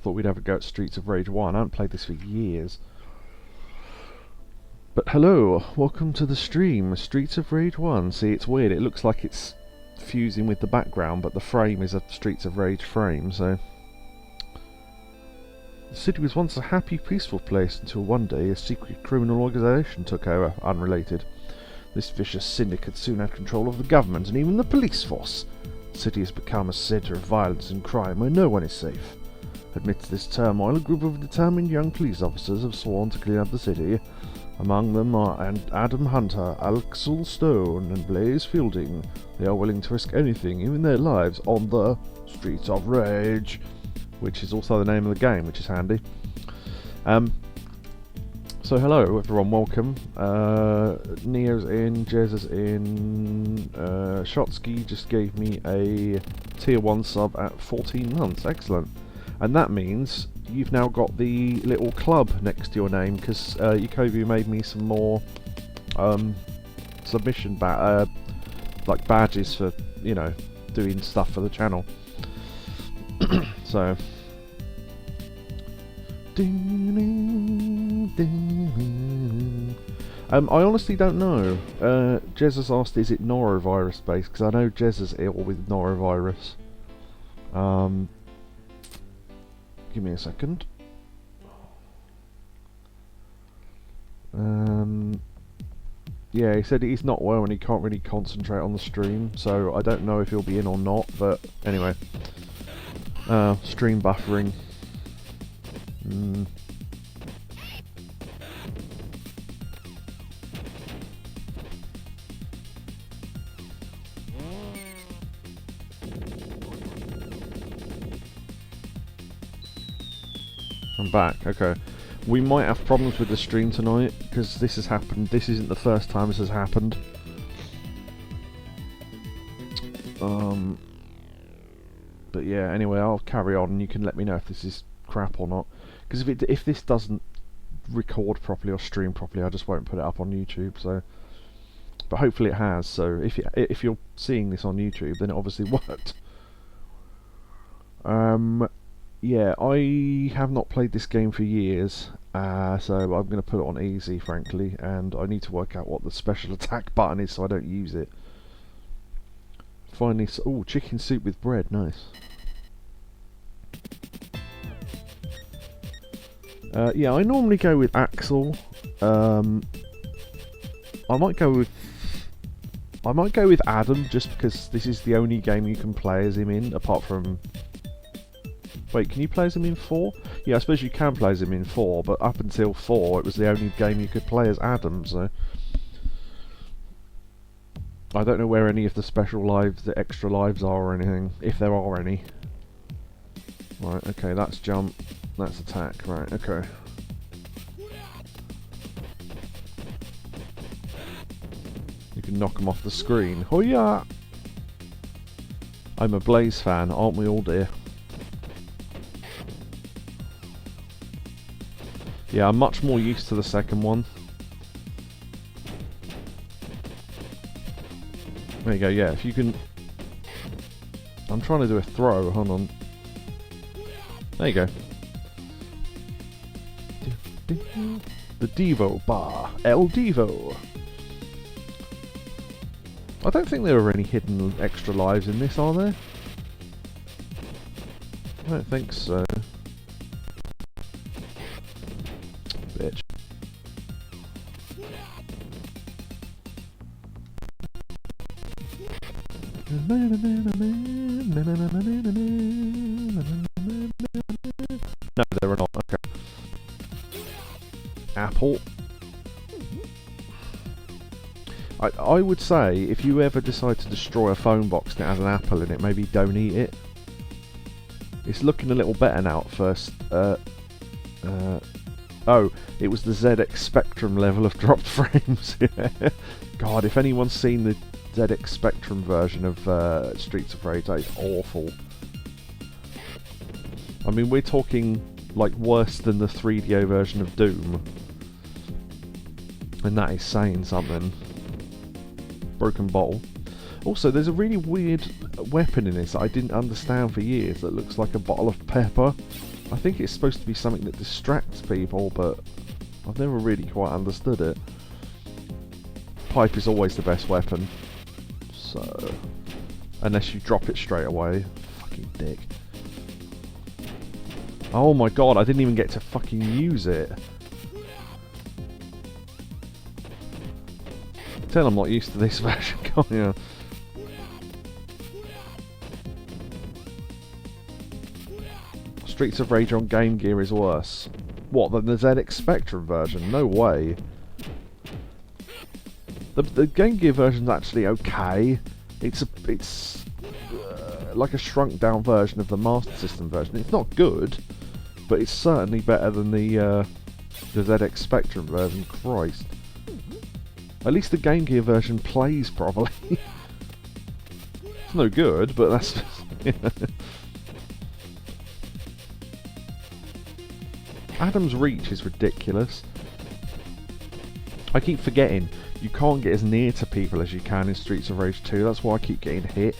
thought we'd have a go at Streets of Rage 1. I haven't played this for years. But hello, welcome to the stream, Streets of Rage 1. See, it's weird, it looks like it's fusing with the background, but the frame is a Streets of Rage frame, so... The city was once a happy, peaceful place until one day a secret criminal organisation took over, unrelated. This vicious syndicate soon had control of the government and even the police force. The city has become a centre of violence and crime where no one is safe. Amidst this turmoil, a group of determined young police officers have sworn to clean up the city. Among them are Adam Hunter, Axel Stone and Blaze Fielding. They are willing to risk anything, even their lives, on the Streets of Rage, which is also the name of the game, which is handy. So hello everyone, welcome. Neo's in, Jez is in, Shotsky just gave me a tier 1 sub at 14 months, excellent. And that means you've now got the little club next to your name, because Yakovu made me some more submission like badges for, you know, doing stuff for the channel. So I honestly don't know. Jez has asked, is it norovirus based? Because I know Jez is ill with norovirus. Give me a second. Yeah, he said he's not well and he can't really concentrate on the stream, so I don't know if he'll be in or not, but anyway. Stream buffering. I'm back, okay. We might have problems with the stream tonight, because this has happened. This isn't the first time this has happened. But yeah, anyway, I'll carry on and you can let me know if this is crap or not. Because if this doesn't record properly or stream properly, I just won't put it up on YouTube, so... But hopefully it has, so if you're seeing this on YouTube, then it obviously worked. Yeah, I have not played this game for years, so I'm going to put it on easy, frankly, and I need to work out what the special attack button is so I don't use it. Finally, oh, chicken soup with bread, nice. Yeah, I normally go with Axel. I might go with Adam, just because this is the only game you can play as him in, apart from... Wait, can you play as him in 4? Yeah, I suppose you can play as him in 4, but up until 4 it was the only game you could play as Adam, so... I don't know where any of the special lives, the extra lives are or anything, if there are any. Right, okay, that's jump, that's attack, right, okay. You can knock them off the screen. Oh yeah! I'm a Blaze fan, aren't we all, dear? Yeah, I'm much more used to the second one. There you go, yeah, if you can... I'm trying to do a throw, hold on. There you go. The Devo bar, El Devo. I don't think there are any hidden extra lives in this, are there? I don't think so. Bitch. No, there are not. Okay. Apple. I would say, if you ever decide to destroy a phone box that has an apple in it, maybe don't eat it. It's looking a little better now at first. Oh, it was the ZX Spectrum level of dropped frames. God, if anyone's seen the ZX Spectrum version of Streets of Rage, that is awful. I mean, we're talking like worse than the 3DO version of Doom. And that is saying something. Broken bottle. Also, there's a really weird weapon in this that I didn't understand for years that looks like a bottle of pepper. I think it's supposed to be something that distracts people, but I've never really quite understood it. Pipe is always the best weapon, so unless you drop it straight away. Fucking dick. Oh my god, I didn't even get to fucking use it. Tell I'm not used to this version, can't you? Streets of Rage on Game Gear is worse. What, than the ZX Spectrum version? No way. The Game Gear version's actually okay. It's like a shrunk down version of the Master System version. It's not good, but it's certainly better than the ZX Spectrum version. Christ. At least the Game Gear version plays properly. It's no good, but that's just, you know. Adam's reach is ridiculous. I keep forgetting you can't get as near to people as you can in Streets of Rage 2. That's why I keep getting hit.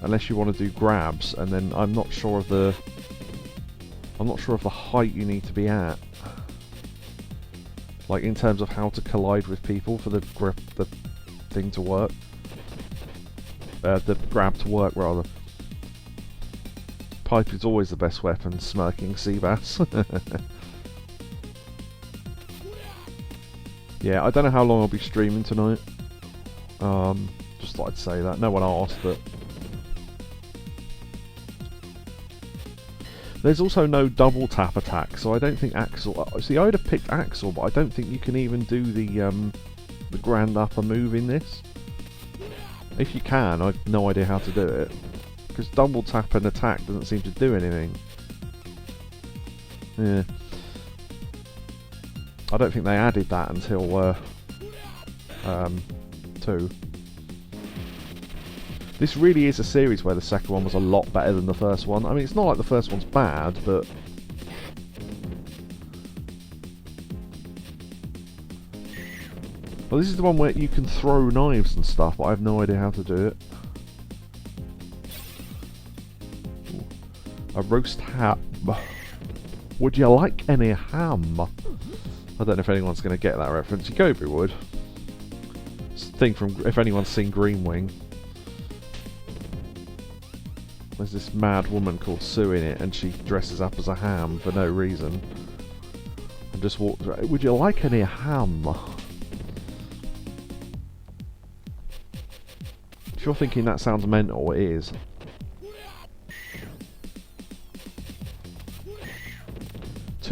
Unless you want to do grabs, and then I'm not sure of the height you need to be at. Like in terms of how to collide with people for the thing to work. The grab to work rather. Pipe is always the best weapon, smirking Seabass. Yeah, I don't know how long I'll be streaming tonight. Just thought I'd say that. No one asked, but... There's also no double tap attack, so I don't think Axel... See, I would have picked Axel, but I don't think you can even do the grand upper move in this. If you can, I've no idea how to do it. Because double tap and attack doesn't seem to do anything. Yeah. I don't think they added that until 2. This really is a series where the second one was a lot better than the first one. I mean, it's not like the first one's bad, but... Well, this is the one where you can throw knives and stuff, but I have no idea how to do it. A roast ham. Would you like any ham? I don't know if anyone's going to get that reference. Jacoby would. It's a thing from if anyone's seen Green Wing. There's this mad woman called Sue in it, and she dresses up as a ham for no reason. And just walks around. Would you like any ham? If you're thinking that sounds mental, it is.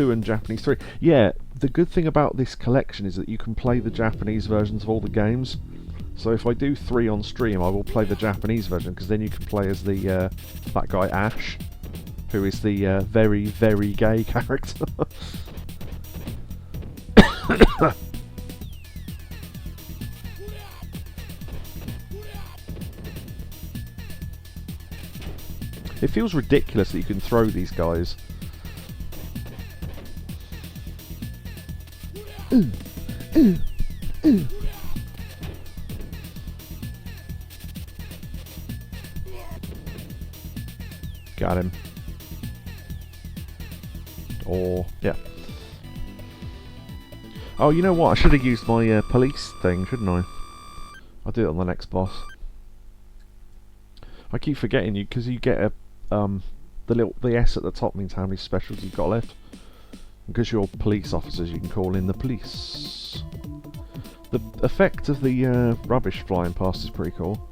And Japanese 3. Yeah, the good thing about this collection is that you can play the Japanese versions of all the games. So if I do 3 on stream, I will play the Japanese version, because then you can play as the that guy Ash, who is the very, very gay character. It feels ridiculous that you can throw these guys. Got him. Or, yeah. Oh, you know what? I should have used my police thing, shouldn't I? I'll do it on the next boss. I keep forgetting you, because you get a the S at the top means how many specials you've got left. Because you're police officers, you can call in the police. The effect of the rubbish flying past is pretty cool.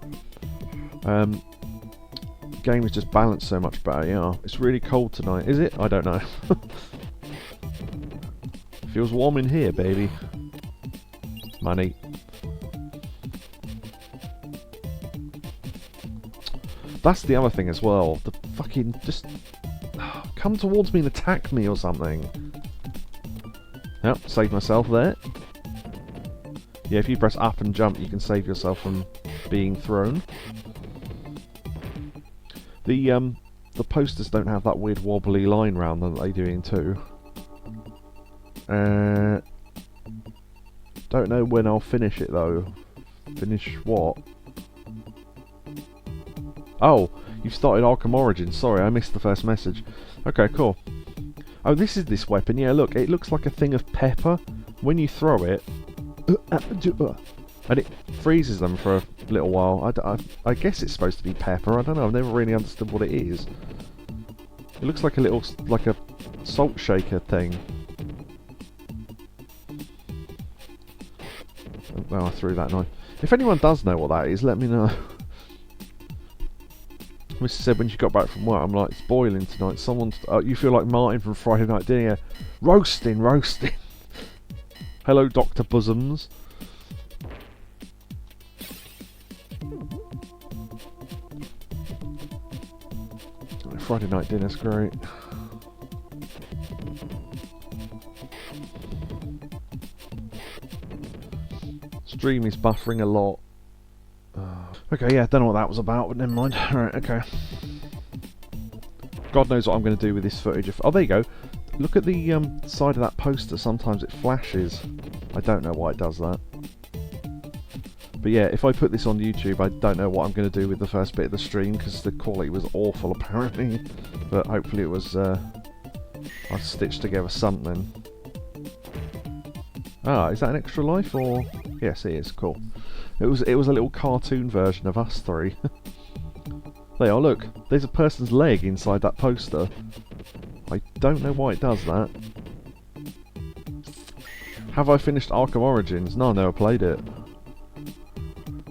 Game is just balanced so much better, yeah. It's really cold tonight. Is it? I don't know. Feels warm in here, baby. Money. That's the other thing as well. The fucking... just... come towards me and attack me or something. Yep, save myself there. Yeah, if you press up and jump, you can save yourself from being thrown. The posters don't have that weird wobbly line round them that they do in 2. Don't know when I'll finish it though. Finish what? Oh, You've started Arkham Origins. Sorry, I missed the first message. Okay, cool. Oh, this is this weapon. Yeah, look, it looks like a thing of pepper. When you throw it, and it freezes them for a little while. I guess it's supposed to be pepper. I don't know. I've never really understood what it is. It looks like a little, like a salt shaker thing. Oh, I threw that knife. If anyone does know what that is, let me know. Mrs. said when she got back from work, I'm like, it's boiling tonight. Someone's... you feel like Martin from Friday Night Dinner. Roasting, roasting. Hello, Dr. Bosoms. Friday Night Dinner's great. Stream is buffering a lot. Okay, yeah, don't know what that was about, but never mind. Alright, okay. God knows what I'm going to do with this footage. Oh, there you go. Look at the side of that poster. Sometimes it flashes. I don't know why it does that. But yeah, if I put this on YouTube, I don't know what I'm going to do with the first bit of the stream, because the quality was awful apparently. But hopefully it was... I stitched together something. Ah, is that an extra life, or...? Yes, it is. Cool. It was a little cartoon version of us three. There you are, look. There's a person's leg inside that poster. I don't know why it does that. Have I finished Arkham Origins? No, I never played it.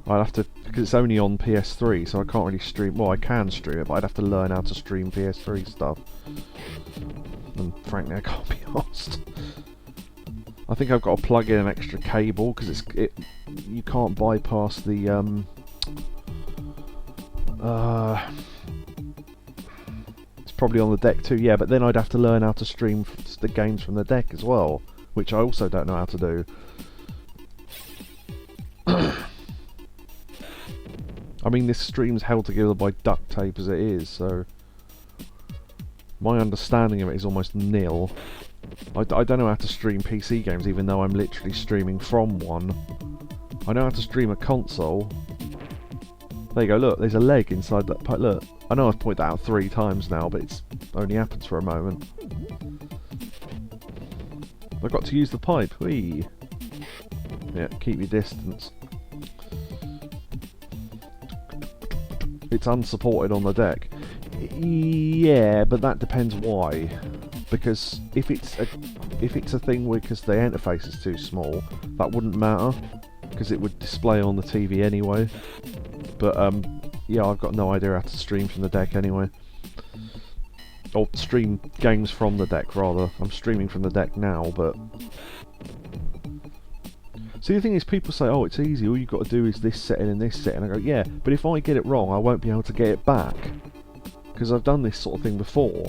I'd have to, because it's only on PS3, so I can't really stream. Well, I can stream it, but I'd have to learn how to stream PS3 stuff. And frankly, I can't be arsed. I think I've got to plug in an extra cable, because you can't bypass the it's probably on the deck too, yeah, but then I'd have to learn how to stream the games from the deck as well, which I also don't know how to do. I mean, this stream's held together by duct tape as it is, so my understanding of it is almost nil. I don't know how to stream PC games, even though I'm literally streaming from one. I know how to stream a console. There you go, look, there's a leg inside that pipe. Look, I know I've pointed that out 3 times now, but it's only happens for a moment. I've got to use the pipe. Whee! Yeah, keep your distance. It's unsupported on the deck. Yeah, but that depends why. Because if it's a thing because the interface is too small, that wouldn't matter, because it would display on the TV anyway. But yeah, I've got no idea how to stream from the deck anyway. Or stream games from the deck, rather. I'm streaming from the deck now, but... See, the thing is, people say, oh, it's easy, all you've got to do is this setting and this setting. I go, yeah, but if I get it wrong, I won't be able to get it back. Because I've done this sort of thing before.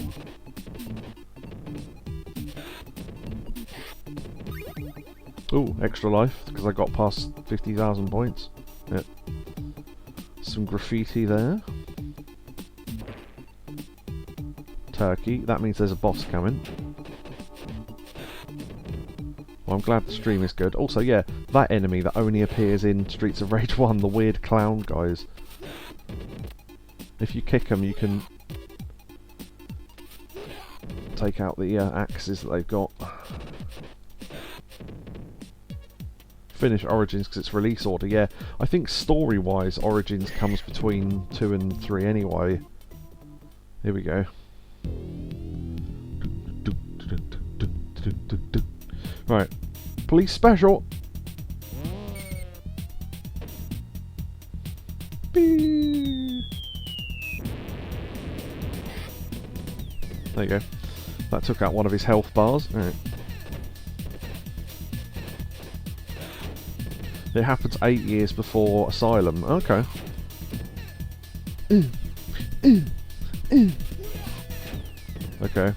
Ooh, extra life, because I got past 50,000 points. Yep. Some graffiti there. Turkey, that means there's a boss coming. Well, I'm glad the stream is good. Also, yeah, that enemy that only appears in Streets of Rage 1, the weird clown guys. If you kick them, you can take out the axes that they've got. Finish Origins because it's release order, yeah. I think story-wise, Origins comes between 2 and 3 anyway. Here we go. Right, police special. Beep. There you go. That took out one of his health bars. All right. It happens 8 years before Asylum. Okay. Okay.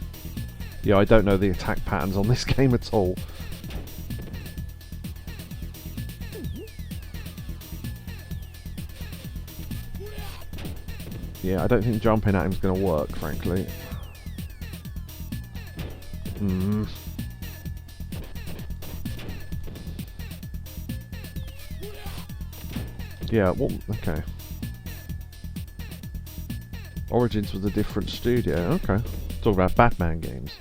Yeah, I don't know the attack patterns on this game at all. Yeah, I don't think jumping at him is going to work, frankly. Yeah, well, okay. Origins was a different studio. Okay. Talking about Batman games.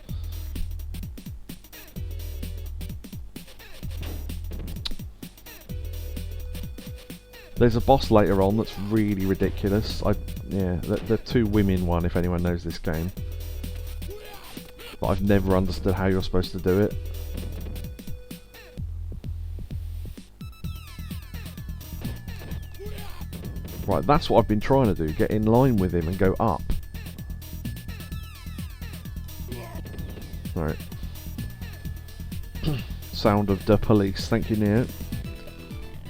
There's a boss later on that's really ridiculous. Yeah, the two women one, if anyone knows this game. But I've never understood how you're supposed to do it. Right, that's what I've been trying to do. Get in line with him and go up. Right. Sound of the police. Thank you, Neo.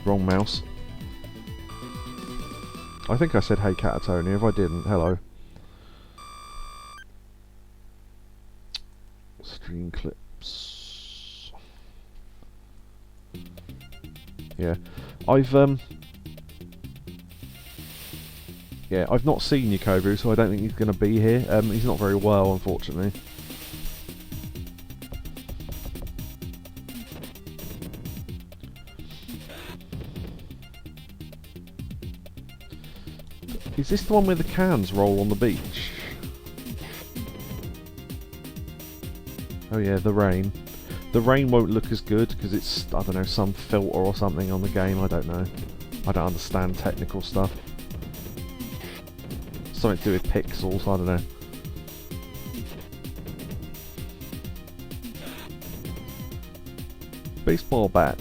Wrong mouse. I think I said hey Catatonia. If I didn't, hello. Stream clips. Yeah. I've not seen Yakobu, so I don't think he's going to be here. He's not very well, unfortunately. Is this the one where the cans roll on the beach? Oh yeah, the rain. The rain won't look as good because it's, I don't know, some filter or something on the game. I don't know. I don't understand technical stuff. Something to do with pixels, I don't know. Baseball bat.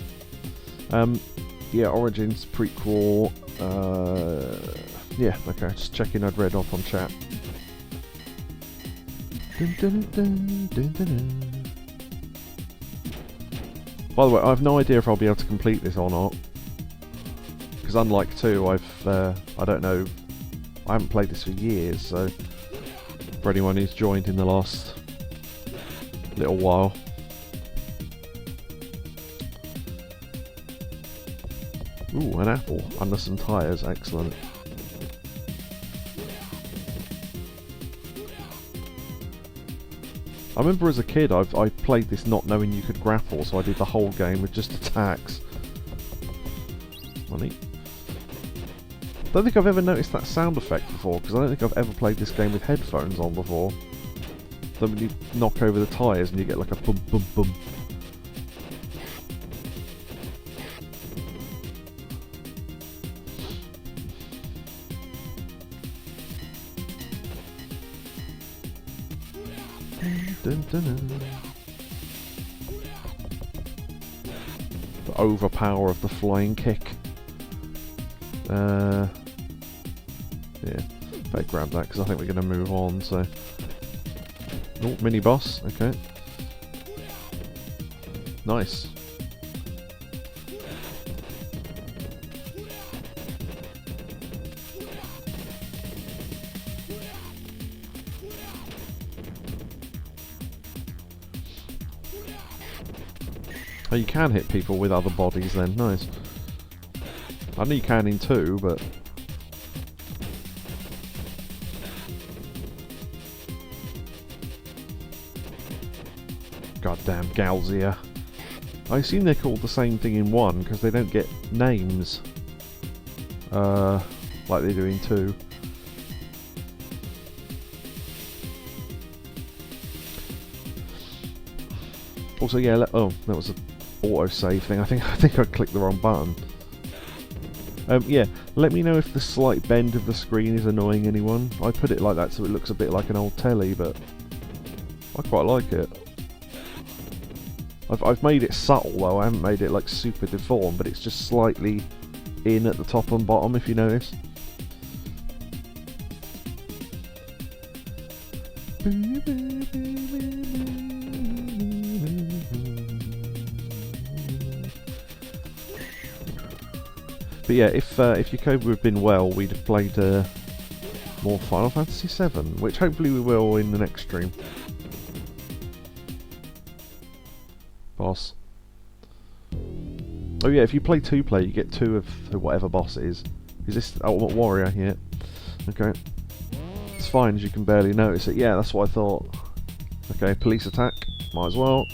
Yeah, Origins, prequel. Yeah, okay, just checking I'd read off on chat. Dun, dun, dun, dun, dun, dun. By the way, I have no idea if I'll be able to complete this or not. Because unlike 2, I don't know, I haven't played this for years, so for anyone who's joined in the last little while. Ooh, an apple under some tyres, excellent. I remember as a kid I played this not knowing you could grapple, so I did the whole game with just attacks. Money. I don't think I've ever noticed that sound effect before, because I don't think I've ever played this game with headphones on before. So when you knock over the tyres and you get like a bum bum bum. Dun, dun, dun. The overpower of the flying kick. Yeah, better grab that because I think we're going to move on. So, oh, mini boss. Okay, nice. Oh, you can hit people with other bodies then, nice. I know you can in 2, but... Goddamn Galzia. I assume they're called the same thing in 1, because they don't get names. Like they do in 2. Also, yeah, oh, that was an auto-save thing. I think I clicked the wrong button. Yeah, let me know if the slight bend of the screen is annoying anyone. I put it like that so it looks a bit like an old telly, but I quite like it. I've made it subtle though, I haven't made it like super deformed, but it's just slightly in at the top and bottom if you notice. But yeah, if Yakobu had been well, we'd have played more Final Fantasy VII, which hopefully we will in the next stream. Boss. Oh yeah, if you play 2-player, you get 2 of whatever boss it is. Is this Ultimate Warrior? Yeah. Okay. It's fine, as you can barely notice it. Yeah, that's what I thought. Okay, police attack. Might as well.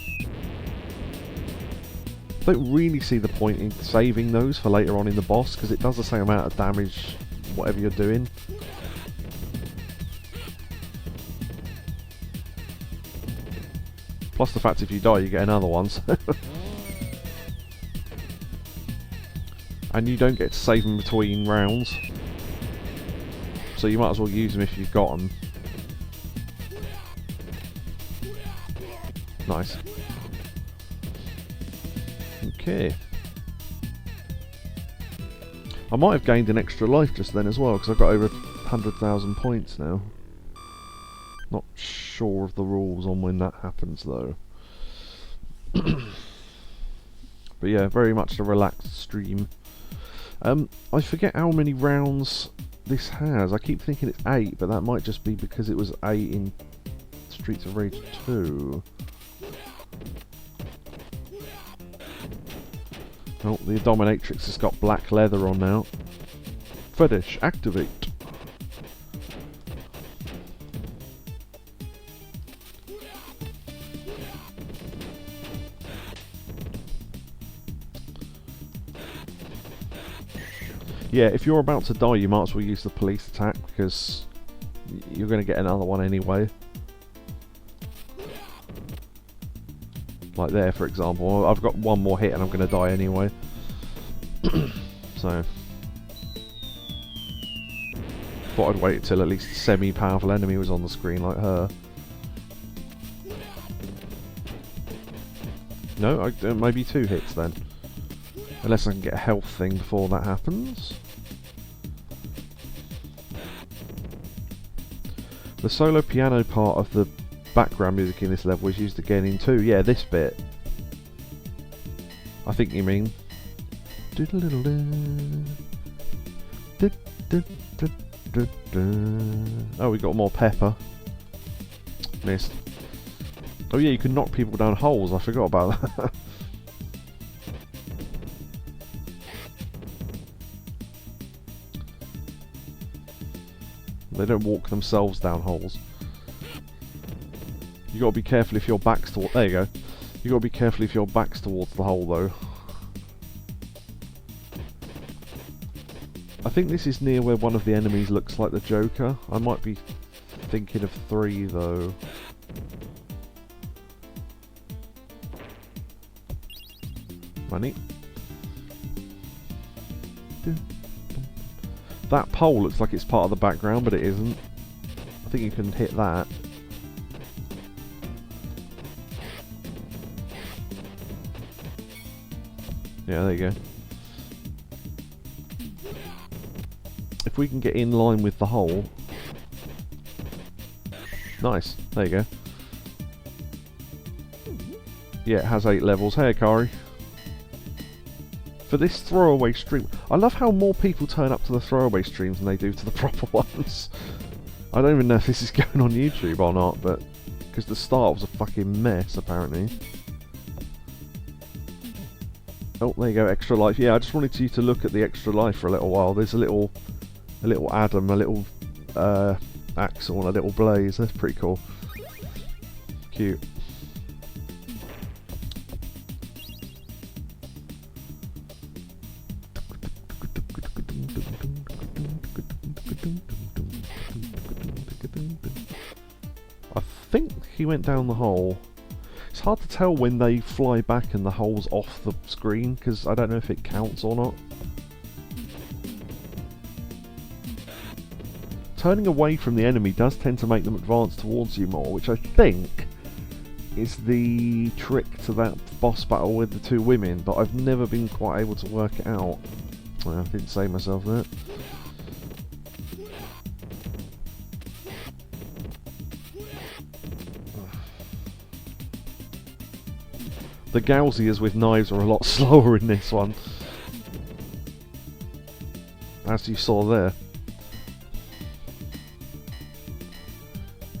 Don't really see the point in saving those for later on in the boss, because it does the same amount of damage whatever you're doing. Plus the fact if you die you get another one. So and you don't get to save them between rounds. So you might as well use them if you've got them. Nice. Okay. I might have gained an extra life just then as well, because I've got over 100,000 points now. Not sure of the rules on when that happens though. But yeah, very much a relaxed stream. I forget how many rounds this has. I keep thinking it's 8, but that might just be because it was 8 in Streets of Rage 2. Oh, the Dominatrix has got black leather on now. Fetish, activate. Yeah, if you're about to die, you might as well use the police attack, because you're going to get another one anyway. Like there, for example. I've got one more hit and I'm going to die anyway. So thought I'd wait till at least a semi-powerful enemy was on the screen like her. No, maybe 2 hits then. Unless I can get a health thing before that happens. The solo piano part of the background music in this level is used again in 2. Yeah, this bit. I think you mean. Oh, we got more pepper. Missed. Oh yeah, you can knock people down holes. I forgot about that. They don't walk themselves down holes. You gotta be careful if your back's towards. There you go. You gotta be careful if your back's towards the hole, though. I think this is near where one of the enemies looks like the Joker. I might be thinking of 3, though. Money. That pole looks like it's part of the background, but it isn't. I think you can hit that. Yeah, there you go. If we can get in line with the hole. Nice, there you go. Yeah, it has 8 levels. Hey, Akari. For this throwaway stream, I love how more people turn up to the throwaway streams than they do to the proper ones. I don't even know if this is going on YouTube or not, but because the start was a fucking mess apparently. Oh, there you go, extra life. Yeah, I just wanted you to look at the extra life for a little while. There's a little Adam, a little Axel, and a little Blaze. That's pretty cool. Cute. I think he went down the hole. It's hard to tell when they fly back and the hole's off the screen, because I don't know if it counts or not. Turning away from the enemy does tend to make them advance towards you more, which I think is the trick to that boss battle with the 2 women, but I've never been quite able to work it out. Well, I didn't say myself that. The Gausias with knives are a lot slower in this one, as you saw there.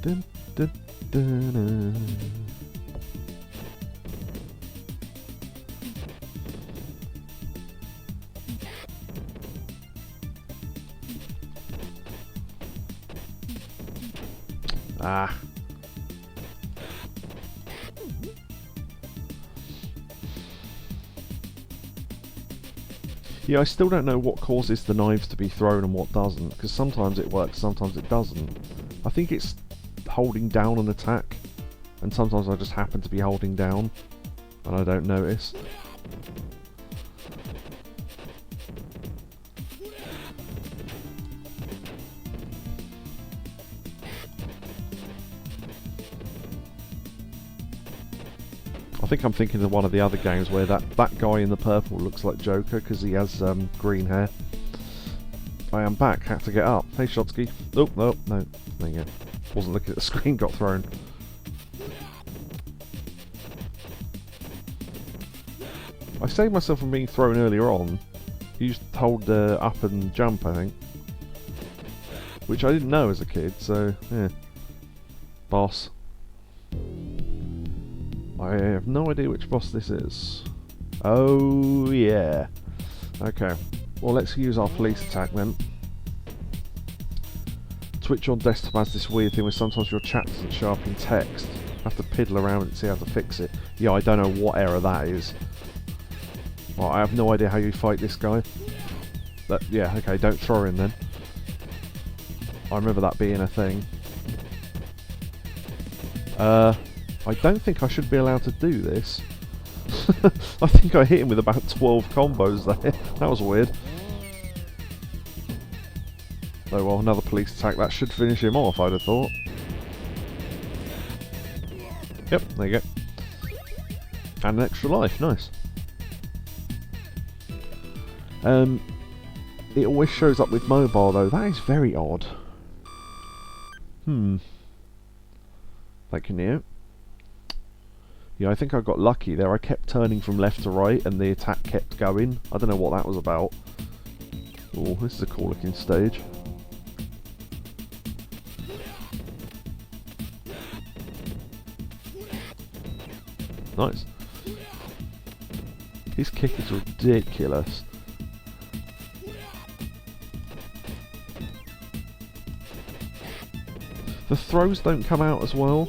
Dun, dun, dun, dun. Ah. Yeah, I still don't know what causes the knives to be thrown and what doesn't, because sometimes it works, sometimes it doesn't. I think it's holding down an attack and sometimes I just happen to be holding down and I don't notice. I think I'm thinking of one of the other games where that guy in the purple looks like Joker because he has green hair. I am back, had to get up. Hey Shotsky. Oh, no, no, there you go. Wasn't looking at the screen, got thrown. I saved myself from being thrown earlier on. You used to hold up and jump, I think. Which I didn't know as a kid, so, yeah. Boss. I have no idea which boss this is. Oh, yeah. Okay. Well, let's use our police attack then. Twitch on desktop has this weird thing where sometimes your chat doesn't show up in text. I have to piddle around and see how to fix it. Yeah, I don't know what error that is. Well, I have no idea how you fight this guy. But, yeah, okay, don't throw him then. I remember that being a thing. I don't think I should be allowed to do this. I think I hit him with about 12 combos there. That was weird. Oh well, another police attack. That should finish him off, I'd have thought. Yep, there you go. And an extra life, nice. It always shows up with mobile though. That is very odd. Thank you, Neo. Yeah, I think I got lucky there. I kept turning from left to right and the attack kept going. I don't know what that was about. Oh, this is a cool looking stage. Nice. His kick is ridiculous. The throws don't come out as well.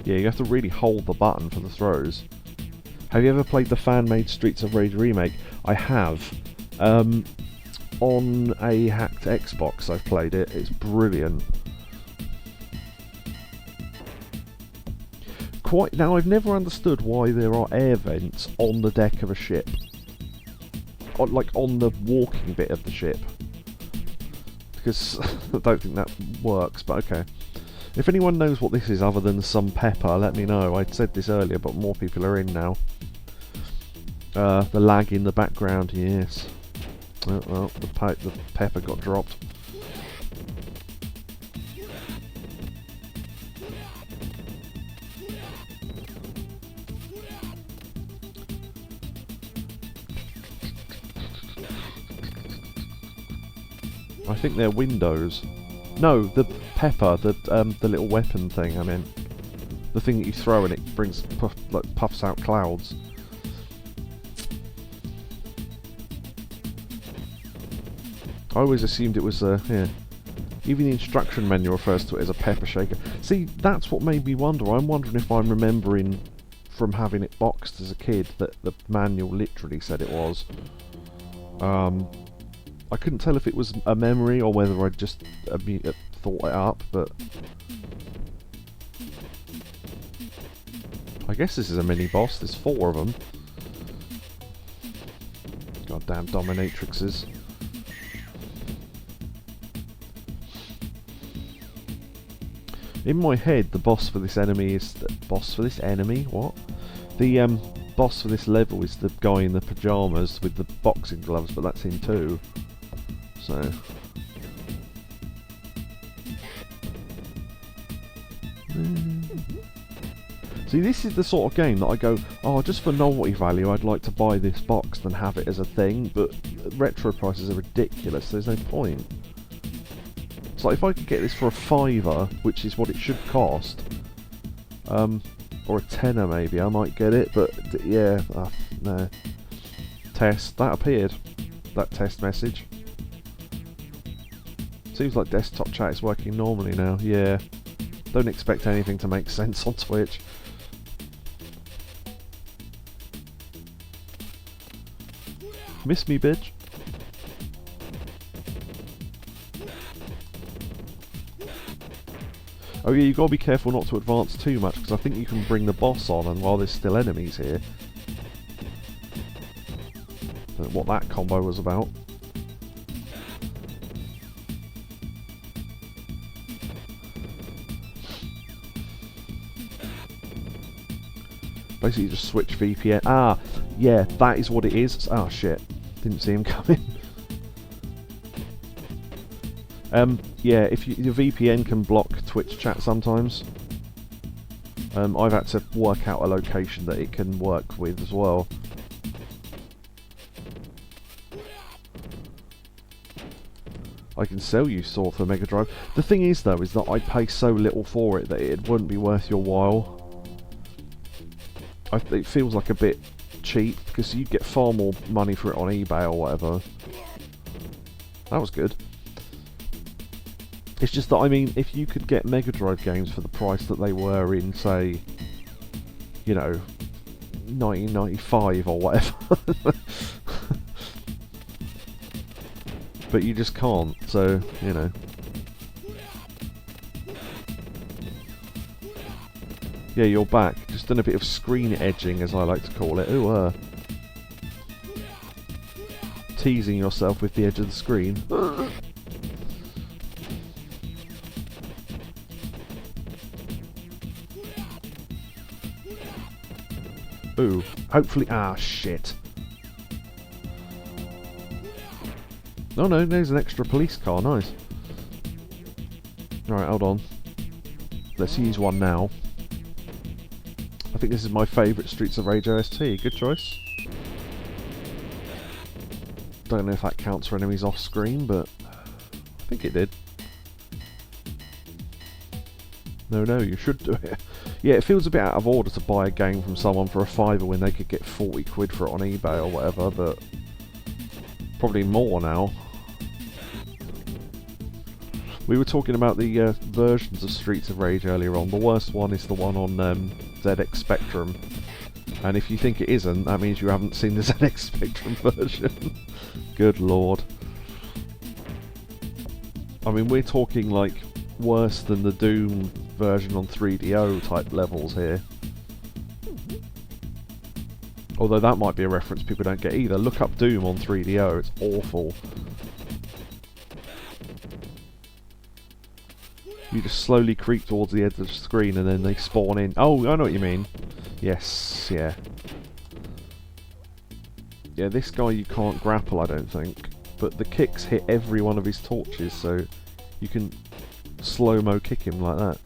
Yeah, you have to really hold the button for the throws. Have you ever played the fan-made Streets of Rage remake? I have. On a hacked Xbox I've played it. It's brilliant. Now, I've never understood why there are air vents on the deck of a ship. Like on the walking bit of the ship. Because I don't think that works, but okay. If anyone knows what this is other than some pepper, let me know. I said this earlier, but more people are in now. The lag in the background, yes. Oh, well, the pepper got dropped. I think they're windows. No, the pepper, the little weapon thing, I meant. The thing that you throw and it brings, puffs out clouds. I always assumed it was yeah. Even the instruction manual refers to it as a pepper shaker. See, that's what made me wonder. I'm wondering if I'm remembering from having it boxed as a kid that the manual literally said it was. I couldn't tell if it was a memory or whether I just thought it up, but I guess this is a mini-boss. There's 4 of them. Goddamn dominatrixes. In my head, the boss for this enemy is... boss for this enemy? What? The boss for this level is the guy in the pyjamas with the boxing gloves, but that's him too. So... See, this is the sort of game that I go, oh, just for novelty value, I'd like to buy this box and have it as a thing, but retro prices are ridiculous, so there's no point. It's like if I could get this for a £5, which is what it should cost, or a tenner maybe, I might get it, but yeah, no. Test, that appeared, that test message. Seems like desktop chat is working normally now, yeah. Don't expect anything to make sense on Twitch. Miss me, bitch. Oh yeah, you got to be careful not to advance too much, because I think you can bring the boss on, and while there's still enemies here. Don't know what that combo was about. Basically just switch VPN. Ah, yeah, that is what it is. Ah, shit. Didn't see him coming. Yeah, if your VPN can block Twitch chat sometimes. I've had to work out a location that it can work with as well. I can sell you Saw for Mega Drive. The thing is though, is that I pay so little for it that it wouldn't be worth your while. It feels like a bit cheap, because you get far more money for it on eBay or whatever. That was good. It's just that, I mean, if you could get Mega Drive games for the price that they were in, say, you know, 1995 or whatever. But you just can't, so, you know. Yeah, you're back. Just done a bit of screen edging, as I like to call it. Ooh, teasing yourself with the edge of the screen. Ooh, hopefully... Ah, shit. Oh no, there's an extra police car, nice. Alright, hold on. Let's use one now. I think this is my favourite Streets of Rage OST. Good choice. Don't know if that counts for enemies off screen, but I think it did. No, you should do it. Yeah, it feels a bit out of order to buy a game from someone for a £5 when they could get 40 quid for it on eBay or whatever, but probably more now. We were talking about the versions of Streets of Rage earlier on. The worst one is the one on ZX Spectrum. And if you think it isn't, that means you haven't seen the ZX Spectrum version. Good lord. I mean, we're talking like worse than the Doom version on 3DO type levels here. Although that might be a reference people don't get either. Look up Doom on 3DO, it's awful. You just slowly creep towards the edge of the screen and then they spawn in. Oh, I know what you mean. Yes, yeah. Yeah, this guy you can't grapple, I don't think. But the kicks hit every one of his torches, so you can slow-mo kick him like that.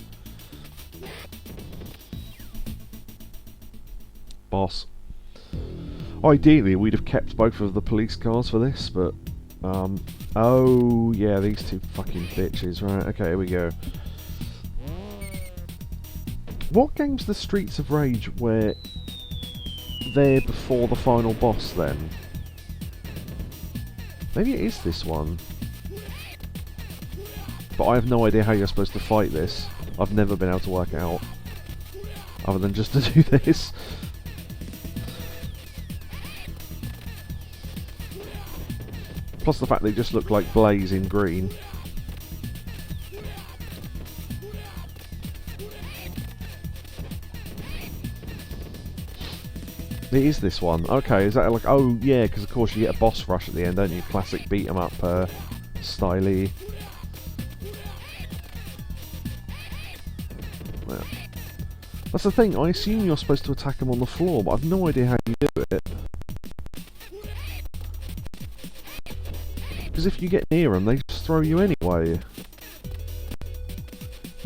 Boss. Ideally, we'd have kept both of the police cars for this, but... oh, yeah, these two fucking bitches. Right, okay, here we go. What game's the Streets of Rage where they're before the final boss, then? Maybe it is this one. But I have no idea how you're supposed to fight this. I've never been able to work it out. Other than just to do this. Plus the fact they just look like Blaze in green. It is this one. Okay, is that like... Oh, yeah, because of course you get a boss rush at the end, don't you? Classic beat-em-up style-y. Yeah. That's the thing, I assume you're supposed to attack them on the floor, but I've no idea how you do it. Because if you get near them, they just throw you anyway.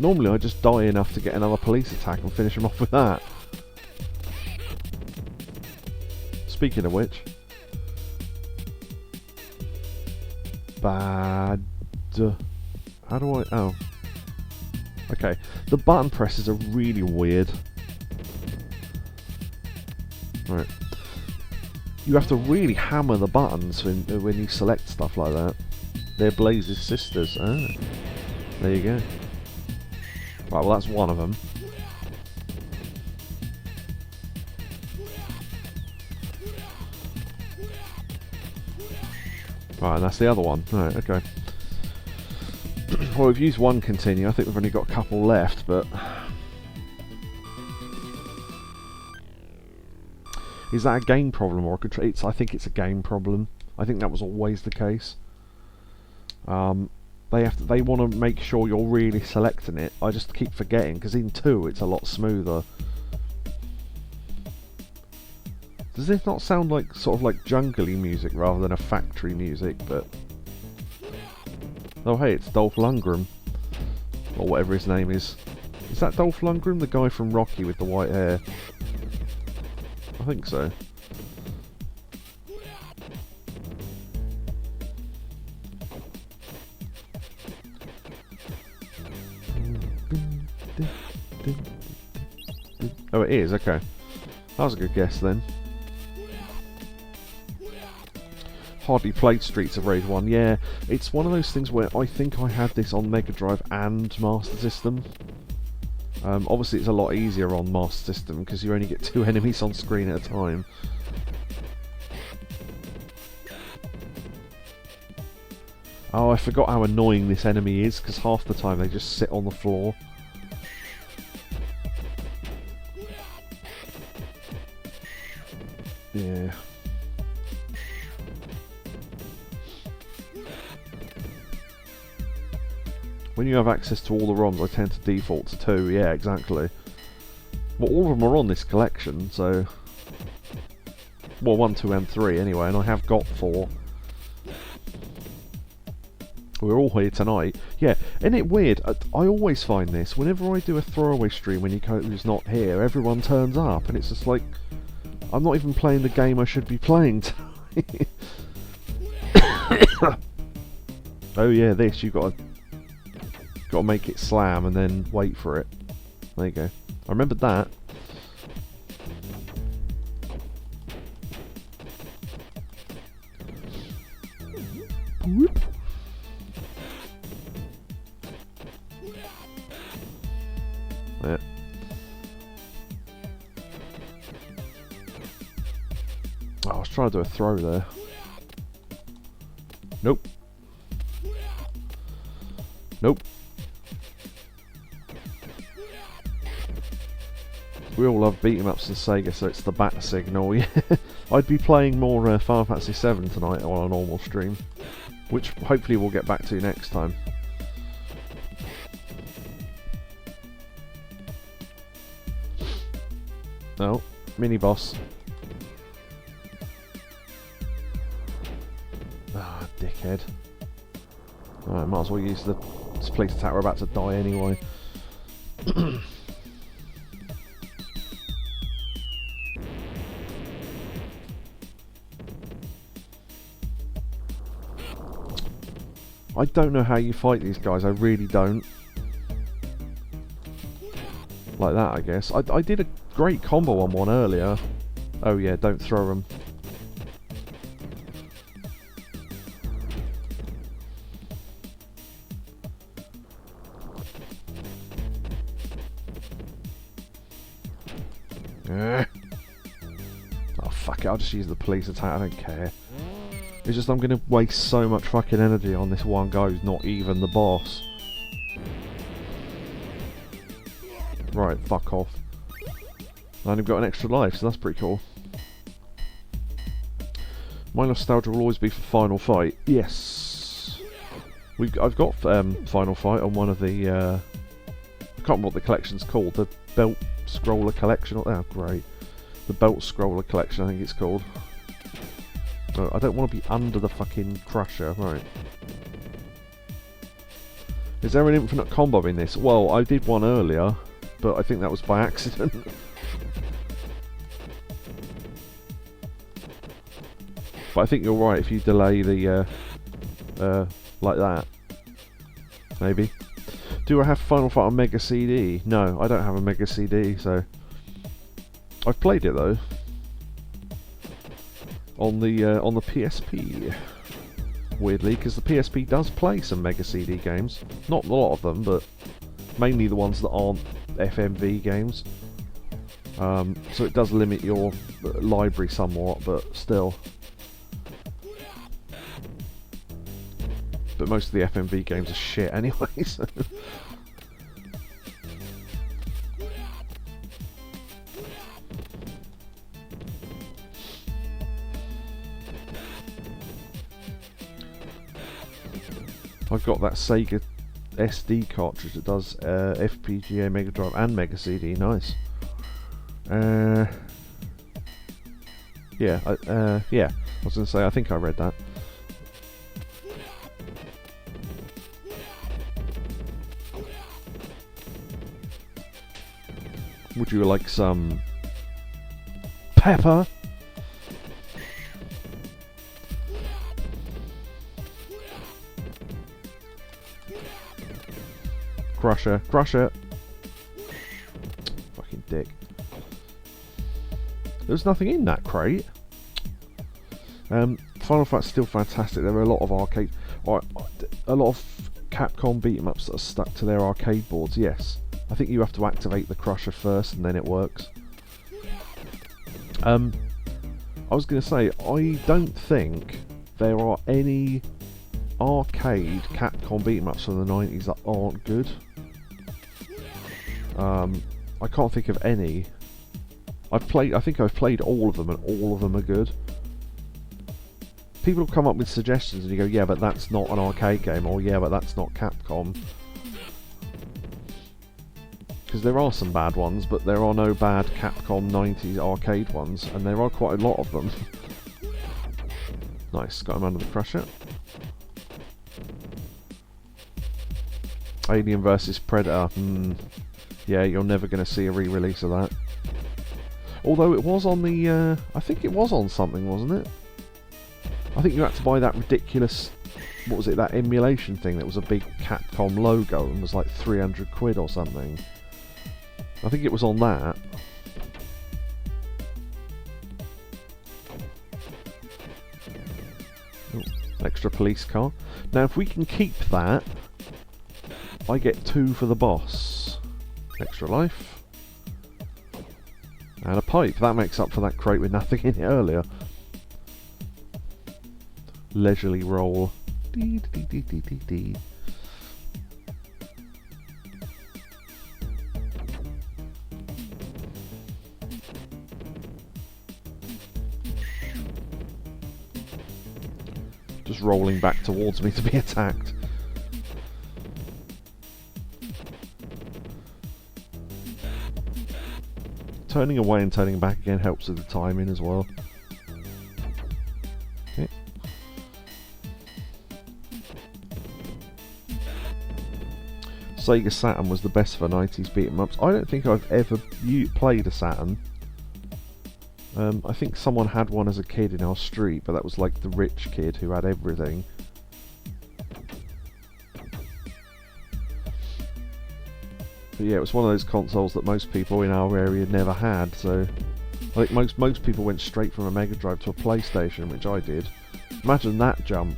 Normally I just die enough to get another police attack and finish them off with that. Speaking of which... Bad... How do I... Oh. Okay. The button presses are really weird. Right. You have to really hammer the buttons when you select stuff like that. They're Blaze's sisters. Ah. There you go. Right, well that's one of them. Right, and that's the other one. Right, okay. Well, we've used one continue. I think we've only got a couple left, but... Is that a game problem or a control? I think it's a game problem. I think that was always the case. They want to make sure you're really selecting it. I just keep forgetting, because in 2 it's a lot smoother. Does this not sound like sort of like jungly music rather than a factory music? But oh hey, it's Dolph Lundgren, or whatever his name is. Is that Dolph Lundgren, the guy from Rocky with the white hair? I think so. Oh, it is, okay. That was a good guess then. Hardly played Streets of Rage 1. Yeah, it's one of those things where I think I had this on Mega Drive and Master System. Obviously it's a lot easier on Master System because you only get 2 enemies on screen at a time. Oh, I forgot how annoying this enemy is, because half the time they just sit on the floor. Yeah. When you have access to all the ROMs, I tend to default to 2. Yeah, exactly. Well, all of them are on this collection, so... Well, 1, 2, and 3 anyway, and I have got 4. We're all here tonight. Yeah, isn't it weird? I always find this. Whenever I do a throwaway stream when Yokotru's not here, everyone turns up, and it's just like... I'm not even playing the game I should be playing tonight. Oh yeah, this, you've got to make it slam and then wait for it. There you go. I remembered that. Whoop. Yeah. Oh, I was trying to do a throw there. Nope. Nope. We all love beat 'em ups in Sega, so it's the bat signal. Yeah. I'd be playing more Final Fantasy VII tonight on a normal stream, which hopefully we'll get back to next time. Oh, mini boss. Ah, dickhead. Alright, might as well use the police attack. We're about to die anyway. I don't know how you fight these guys, I really don't. Like that, I guess. I did a great combo on one earlier. Oh yeah, don't throw them. Oh fuck it, I'll just use the police attack, I don't care. It's just I'm going to waste so much fucking energy on this one guy who's not even the boss. Right, fuck off. And I've got an extra life, so that's pretty cool. My nostalgia will always be for Final Fight. Yes! I've got Final Fight on one of the... I can't remember what the collection's called. The Belt Scroller Collection. Oh, great. The Belt Scroller Collection, I think it's called. Oh, I don't want to be under the fucking crusher. Right. Is there an infinite combo in this? Well, I did one earlier, but I think that was by accident. But I think you're right if you delay the, like that. Maybe. Do I have Final Fight on Mega CD? No, I don't have a Mega CD, so... I've played it though. On the PSP. Weirdly, because the PSP does play some Mega CD games. Not a lot of them, but mainly the ones that aren't FMV games. So it does limit your library somewhat, but still. but most of the FMV games are shit anyway, so... I've got that Sega SD cartridge that does FPGA, Mega Drive and Mega CD, nice. Yeah, yeah, I was going to say, I think I read that. Would you like some pepper? Crusher, crusher. Fucking dick. There's nothing in that crate. Final Fight's still fantastic. There are a lot of arcade, or a lot of Capcom beat 'em ups that are stuck to their arcade boards. Yes, I think you have to activate the crusher first, and then it works. I was going to say, I don't think there are any arcade Capcom beat 'em ups from the 90s that aren't good. I can't think of any. I think I've played all of them, and all of them are good. People come up with suggestions and you go, yeah, but that's not an arcade game, or yeah, but that's not Capcom. Because there are some bad ones, but there are no bad Capcom 90s arcade ones, and there are quite a lot of them. Nice, got him under the crusher. Alien vs Predator, yeah, you're never going to see a re-release of that. Although it was on the, I think it was on something, wasn't it? I think you had to buy that ridiculous, what was it, that emulation thing that was a big Capcom logo and was like 300 quid or something. I think it was on that. Oh, extra police car. Now if we can keep that, I get 2 for the boss. Extra life. And a pipe. That makes up for that crate with nothing in it earlier. Leisurely roll. Dee, dee, dee, dee, dee, dee. Just rolling back towards me to be attacked. Turning away and turning back again helps with the timing as well. Okay. Sega Saturn was the best for 90s beat 'em ups. I don't think I've ever played a Saturn. I think someone had one as a kid in our street, but that was like the rich kid who had everything. But yeah, it was one of those consoles that most people in our area never had, so I think most people went straight from a Mega Drive to a PlayStation, which I did. Imagine that jump.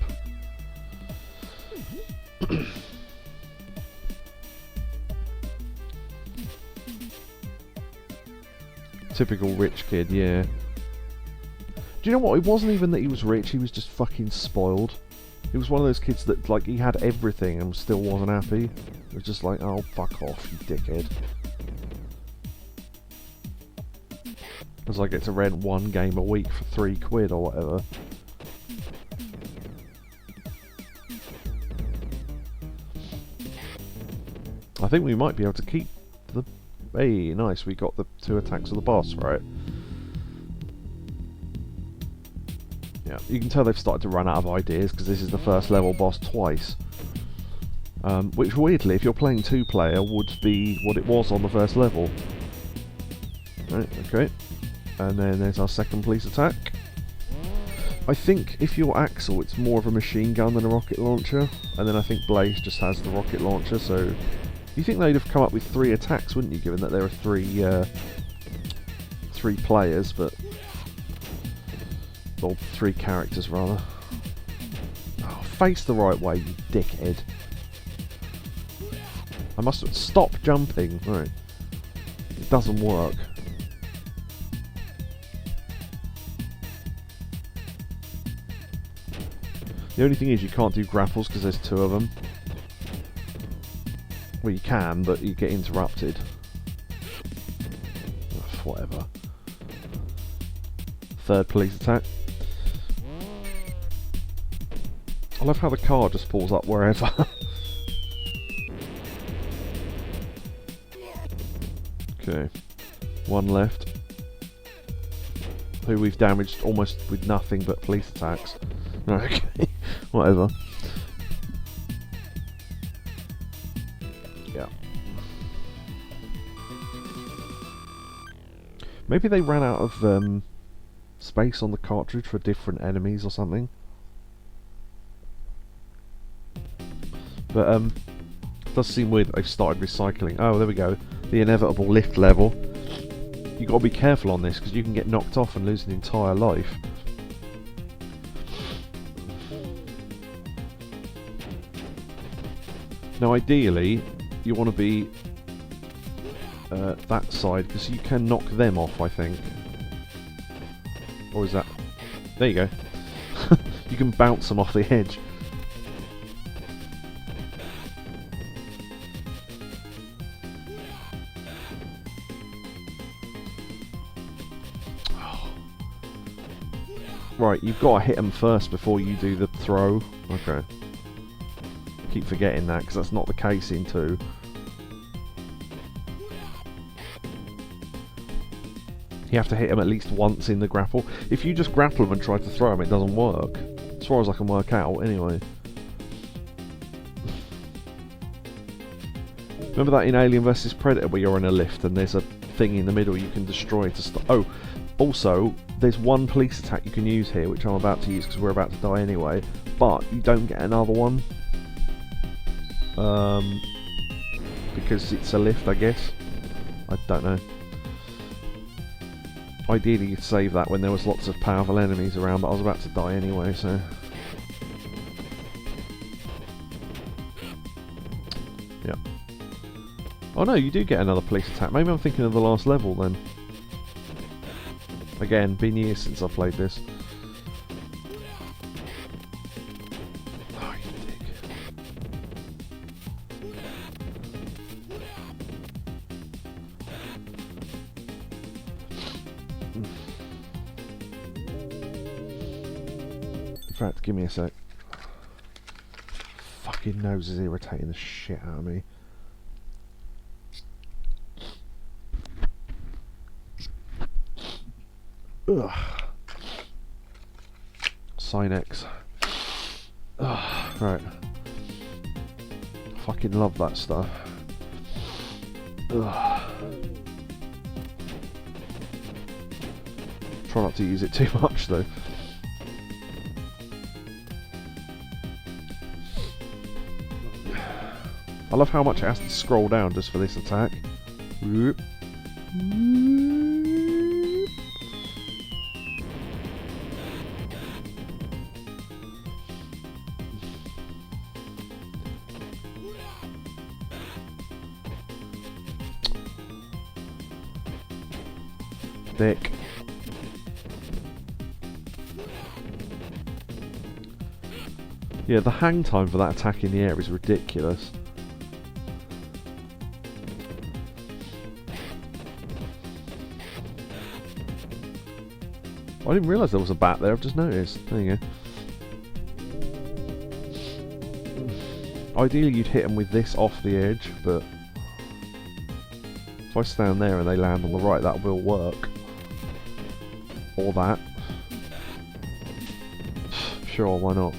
Typical rich kid, yeah. Do you know what? It wasn't even that he was rich, he was just fucking spoiled. He was one of those kids that, like, he had everything and still wasn't happy. It was just like, oh, fuck off, you dickhead. Because I get to rent one game a week for 3 quid or whatever. I think we might be able to keep the... Hey, nice, we got the 2 attacks of the boss, right? Yeah, you can tell they've started to run out of ideas because this is the first level boss twice. Which weirdly, if you're playing 2-player, would be what it was on the first level. Right, okay. And then there's our second police attack. I think if you're Axel, it's more of a machine gun than a rocket launcher. And then I think Blaze just has the rocket launcher, so... You think they'd have come up with 3 attacks, wouldn't you, given that there are 3 players, but... Or 3 characters, rather. Oh, face the right way, you dickhead. I must stop jumping. Right. It doesn't work. The only thing is you can't do grapples because there's 2 of them. Well, you can, but you get interrupted. Ugh, whatever. 3rd police attack. I love how the car just pulls up wherever. Okay. 1 left. Who we've damaged almost with nothing but police attacks. Okay. Whatever. Yeah. Maybe they ran out of space on the cartridge for different enemies or something. But it does seem weird that they've started recycling. Oh, there we go. The inevitable lift level. You've got to be careful on this because you can get knocked off and lose an entire life. Now ideally you want to be that side because you can knock them off, I think. Or is that... There you go. You can bounce them off the edge. Right, you've got to hit them first before you do the throw. Okay. Keep forgetting that because that's not the case in 2. You have to hit them at least once in the grapple. If you just grapple them and try to throw them, it doesn't work. As far as I can work out, anyway. Remember that in Alien vs Predator where you're in a lift and there's a thing in the middle you can destroy to stop... Oh, also, there's 1 police attack you can use here, which I'm about to use because we're about to die anyway, but you don't get another one. Because it's a lift, I guess. I don't know. Ideally you'd save that when there was lots of powerful enemies around, but I was about to die anyway, so... Yeah. Oh no, you do get another police attack. Maybe I'm thinking of the last level then. Again, been years since I played this. Oh, you dick. In fact, give me a sec. Fucking nose is irritating the shit out of me. Ugh. Sinex. Ugh. Right. Fucking love that stuff. Ugh. Try not to use it too much though. I love how much it has to scroll down just for this attack. Whoop. Dick. Yeah, the hang time for that attack in the air is ridiculous. I didn't realise there was a bat there, I've just noticed. There you go. Ideally you'd hit them with this off the edge, but if I stand there and they land on the right, that will work. Or that. Sure, why not?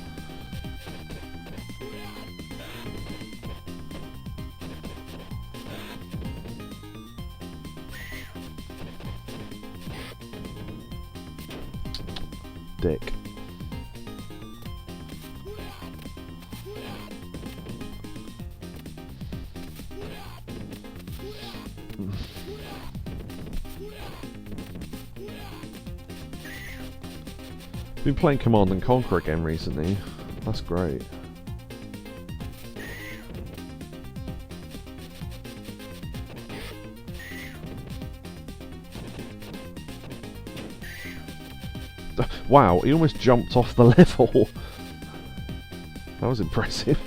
Dick. Been playing Command and Conquer again recently. That's great. Wow, he almost jumped off the level. That was impressive.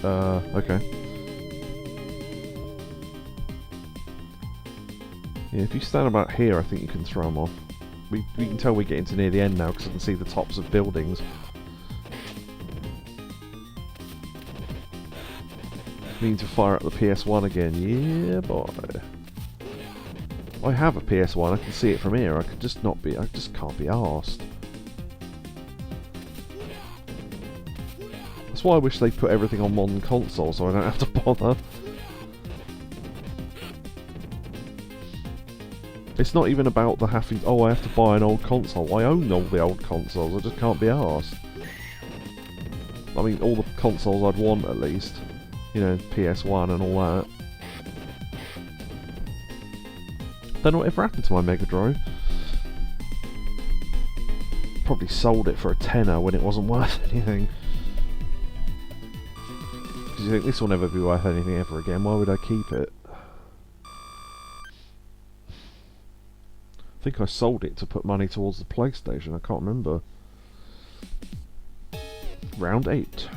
Okay. Yeah, if you stand about here, I think you can throw them off. We can tell we're getting to near the end now because I can see the tops of buildings. Need to fire up the PS1 again. Yeah, boy. I have a PS1. I can see it from here. I just can't be arsed. That's why I wish they put everything on modern consoles so I don't have to bother. It's not even about the having. Oh, I have to buy an old console. I own all the old consoles. I just can't be arsed. I mean, all the consoles I'd want at least. You know, PS1 and all that. Don't know whatever happened to my Mega Drive. Probably sold it for a tenner when it wasn't worth anything. Because you think this will never be worth anything ever again. Why would I keep it? I think I sold it to put money towards the PlayStation. I can't remember. Round 8.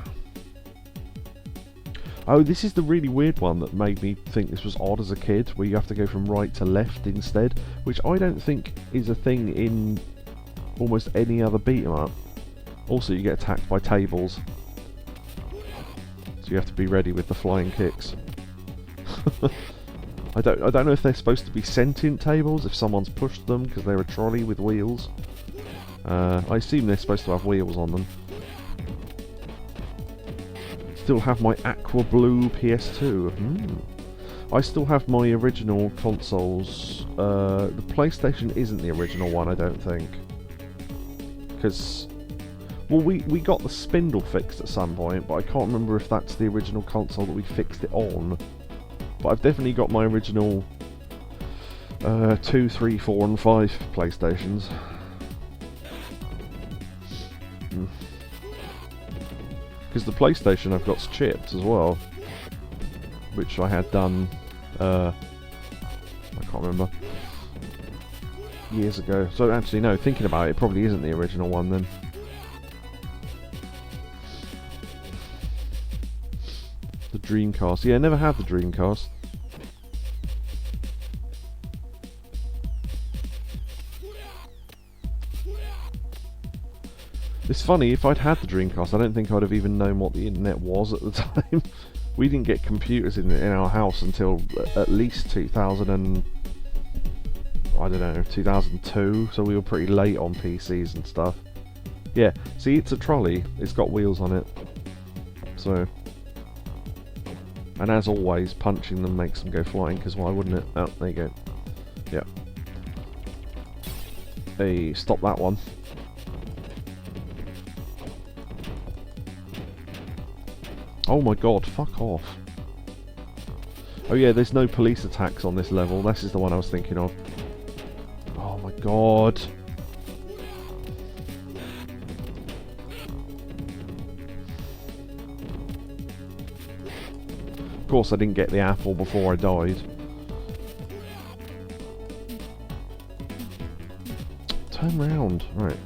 Oh, this is the really weird one that made me think this was odd as a kid, where you have to go from right to left instead, which I don't think is a thing in almost any other beat 'em up. Also, you get attacked by tables, so you have to be ready with the flying kicks. I don't know if they're supposed to be sentient tables, if someone's pushed them because they're a trolley with wheels. I assume they're supposed to have wheels on them. Still have my aqua blue PS2. I still have my original consoles. The PlayStation isn't the original one, I don't think. Because, well, we got the spindle fixed at some point, but I can't remember if that's the original console that we fixed it on. But I've definitely got my original 2, 3, 4 and 5 PlayStations. Because the PlayStation I've got's chipped as well, which I had done, I can't remember, years ago. So actually no, thinking about it, it probably isn't the original one then. The Dreamcast, yeah, I never had the Dreamcast. It's funny, if I'd had the Dreamcast, I don't think I'd have even known what the internet was at the time. We didn't get computers in our house until at least 2002, so we were pretty late on PCs and stuff. Yeah, see, it's a trolley, it's got wheels on it. So, and as always, punching them makes them go flying, because why wouldn't it? Oh, there you go. Yeah. Hey, stop that one. Oh my god, fuck off. Oh yeah, there's no police attacks on this level. This is the one I was thinking of. Oh my god. Of course I didn't get the apple before I died. Turn round. Right.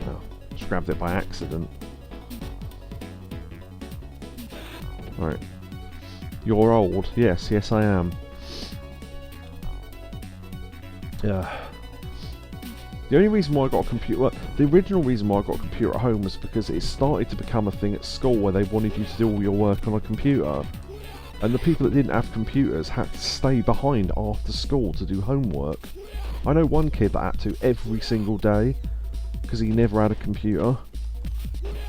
Oh, just grabbed it by accident. Right. You're old. Yes, yes I am. Yeah. The only reason why I got a computer... Well, the original reason why I got a computer at home was because it started to become a thing at school where they wanted you to do all your work on a computer. And the people that didn't have computers had to stay behind after school to do homework. I know one kid that had to every single day because he never had a computer.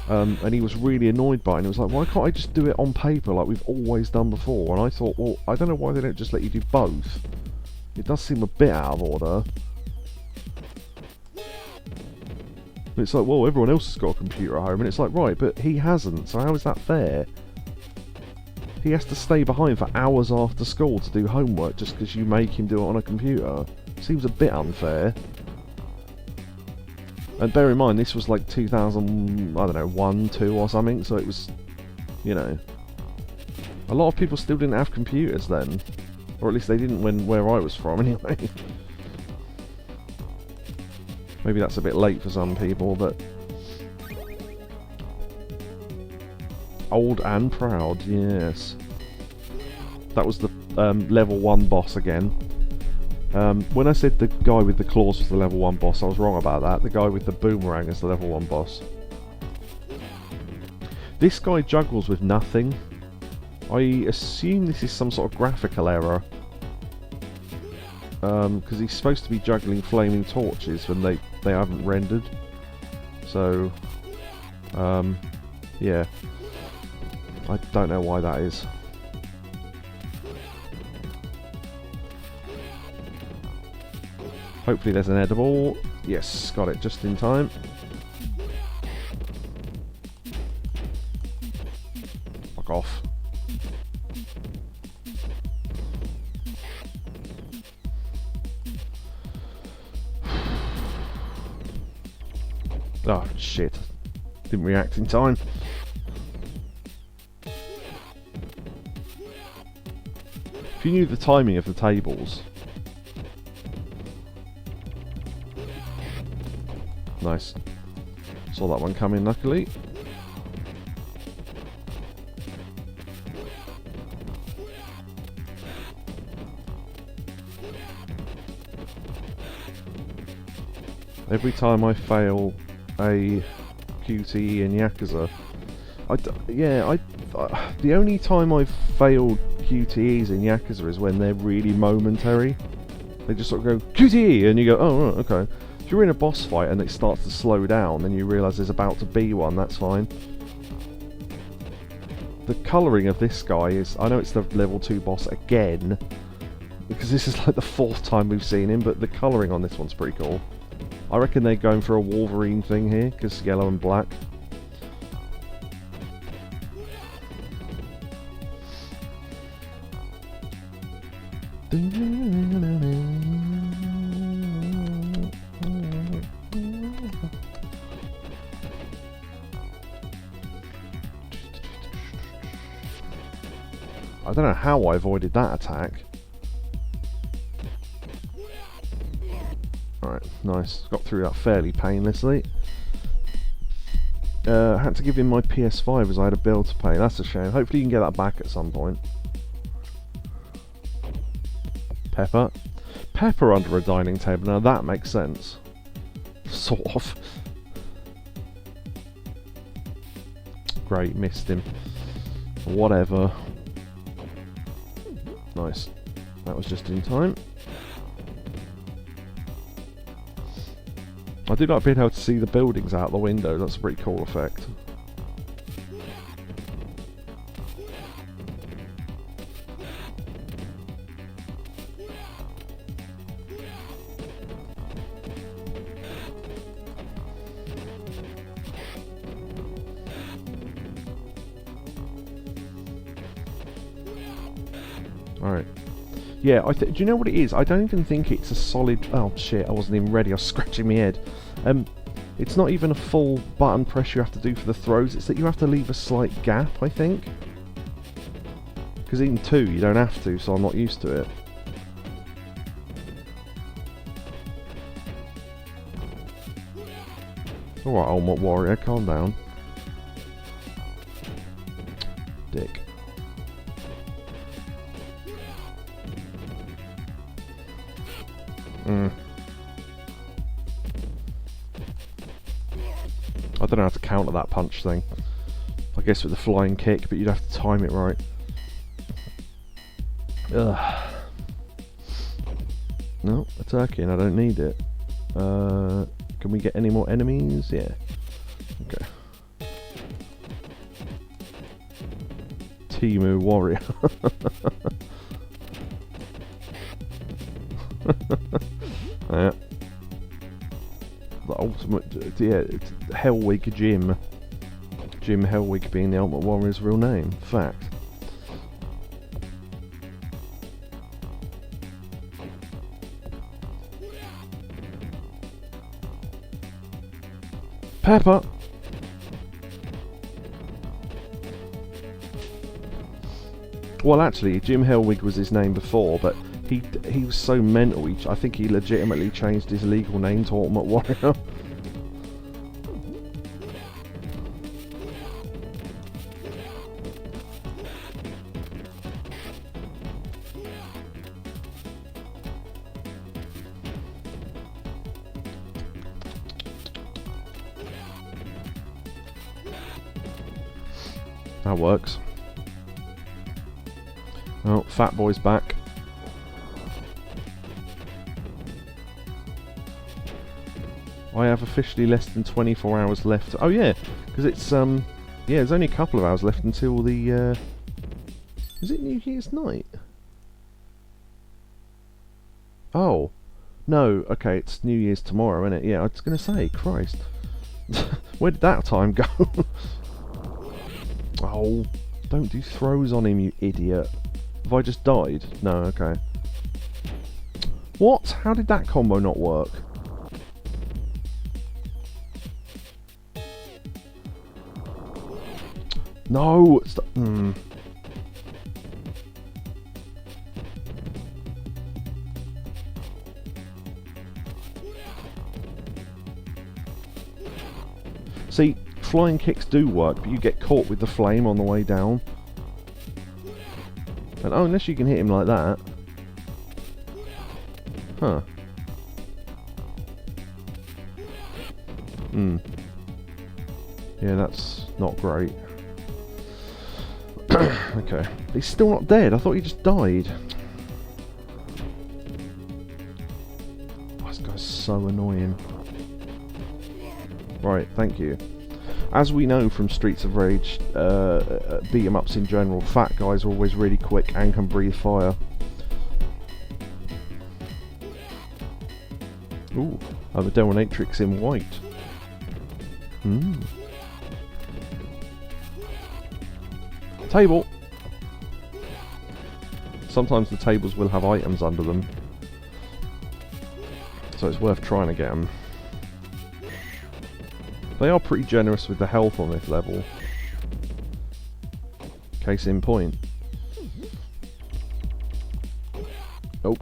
And he was really annoyed by it, and he was like, why can't I just do it on paper like we've always done before? And I thought, well, I don't know why they don't just let you do both. It does seem a bit out of order. And it's like, well, everyone else has got a computer at home, and it's like, right, but he hasn't, so how is that fair? He has to stay behind for hours after school to do homework just because you make him do it on a computer. Seems a bit unfair. And bear in mind, this was like 2000, I don't know, 1, 2 or something, so it was, you know, a lot of people still didn't have computers then. Or at least they didn't where I was from, anyway. Maybe that's a bit late for some people, but... Old and proud, yes. That was the level 1 boss again. When I said the guy with the claws was the level 1 boss, I was wrong about that. The guy with the boomerang is the level 1 boss. This guy juggles with nothing. I assume this is some sort of graphical error. Because he's supposed to be juggling flaming torches when they haven't rendered. So, yeah. I don't know why that is. Hopefully there's an edible. Yes, got it just in time. Fuck off. Oh, shit. Didn't react in time. If you knew the timing of the tables... Nice. Saw that one coming, luckily. Every time I fail a QTE in Yakuza, the only time I've failed QTEs in Yakuza is when they're really momentary. They just sort of go QTE and you go, oh right, okay. If you're in a boss fight and it starts to slow down and you realise there's about to be one, that's fine. The colouring of this guy is... I know it's the level 2 boss again, because this is like the 4th time we've seen him, but the colouring on this one's pretty cool. I reckon they're going for a Wolverine thing here, because yellow and black. I don't know how I avoided that attack. Alright, nice. Got through that fairly painlessly. Had to give him my PS5 as I had a bill to pay. That's a shame. Hopefully you can get that back at some point. Pepper. Pepper under a dining table. Now that makes sense. Sort of. Great, missed him. Whatever. Nice. That was just in time. I do like being able to see the buildings out the window. That's a pretty cool effect. Alright. Yeah, do you know what it is? I don't even think it's a solid... Oh shit, I wasn't even ready. I was scratching my head. It's not even a full button press you have to do for the throws. It's that you have to leave a slight gap, I think. Because in 2 you don't have to, so I'm not used to it. Alright, Ultimate Warrior, calm down. Dick. I don't know how to counter that punch thing. I guess with the flying kick, but you'd have to time it right. Ugh. No, attacking, I don't need it. Can we get any more enemies? Yeah. Okay. Timu Warrior. Yeah. The ultimate, yeah, Hellwig Jim. Jim Hellwig being the Ultimate Warrior's real name. Fact. Pepper! Well, actually, Jim Hellwig was his name before, but He was so mental. I think he legitimately changed his legal name to Ultimate Warrior. That works. Oh, Fat Boy's back. I have officially less than 24 hours left. Oh yeah, because it's yeah, there's only a couple of hours left until the is it New Year's night? Oh, no, okay, it's New Year's tomorrow, isn't it? Yeah, I was going to say, Christ. Where did that time go? Oh, don't do throws on him, you idiot. Have I just died? No, okay. What? How did that combo not work? No! See, flying kicks do work, but you get caught with the flame on the way down. And oh, unless you can hit him like that. Huh. Yeah, that's not great. Okay. He's still not dead. I thought he just died. Oh, this guy's so annoying. Right, thank you. As we know from Streets of Rage, beat-em-ups in general, fat guys are always really quick and can breathe fire. Ooh, I have a Dominatrix in white. Table! Sometimes the tables will have items under them, so it's worth trying to get them. They are pretty generous with the health on this level. Case in point. Oh.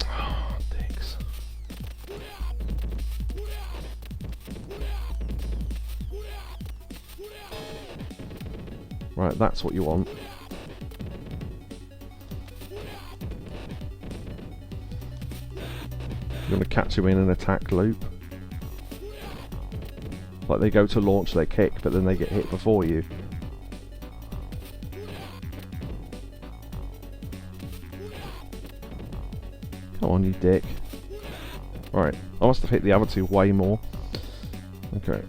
Oh, dicks. Right, that's what you want. You're going to catch him in an attack loop. Like they go to launch their kick, but then they get hit before you. Come on, you dick. Right, I must have hit the other two way more. Okay.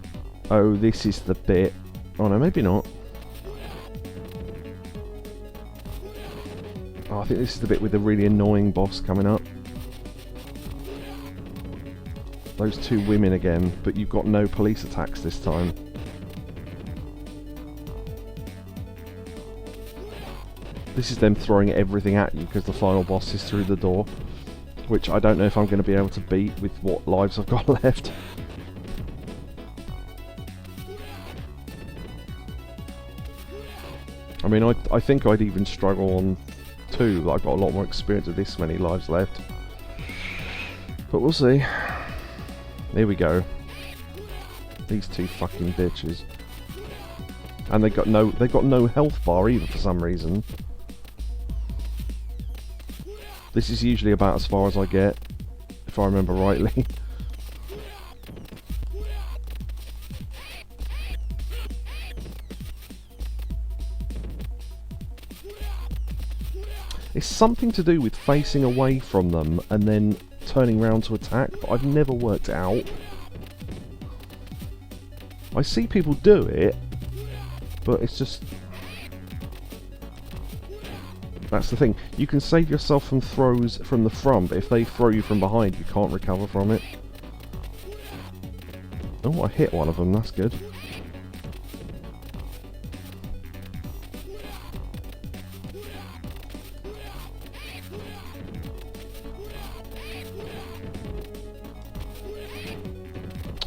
Oh, this is the bit. Oh no, maybe not. Oh, I think this is the bit with the really annoying boss coming up. Those two women again, but you've got no police attacks this time. This is them throwing everything at you because the final boss is through the door, which I don't know if I'm going to be able to beat with what lives I've got left. I mean, I think I'd even struggle on 2, like I've got a lot more experience with this many lives left. But we'll see. Here we go. These two fucking bitches. And they got no health bar either for some reason. This is usually about as far as I get, if I remember rightly. It's something to do with facing away from them and then turning round to attack, but I've never worked it out. I see people do it, but it's just... That's the thing. You can save yourself from throws from the front, but if they throw you from behind, you can't recover from it. Oh, I hit one of them, that's good.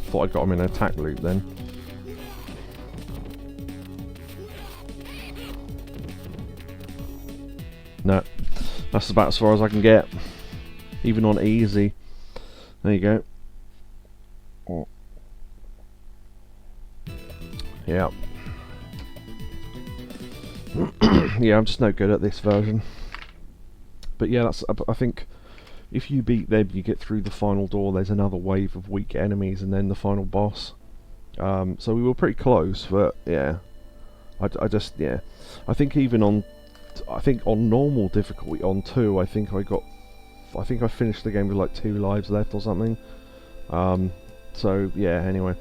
Thought I got him in an attack loop then. That's about as far as I can get, even on easy. There you go. Oh. Yeah. Yeah, I'm just no good at this version. But yeah, I think if you beat them, you get through the final door. There's another wave of weak enemies, and then the final boss. So we were pretty close, but yeah, I just yeah, I think even on normal difficulty on 2, I think I finished the game with like 2 lives left or something. So yeah, anyway.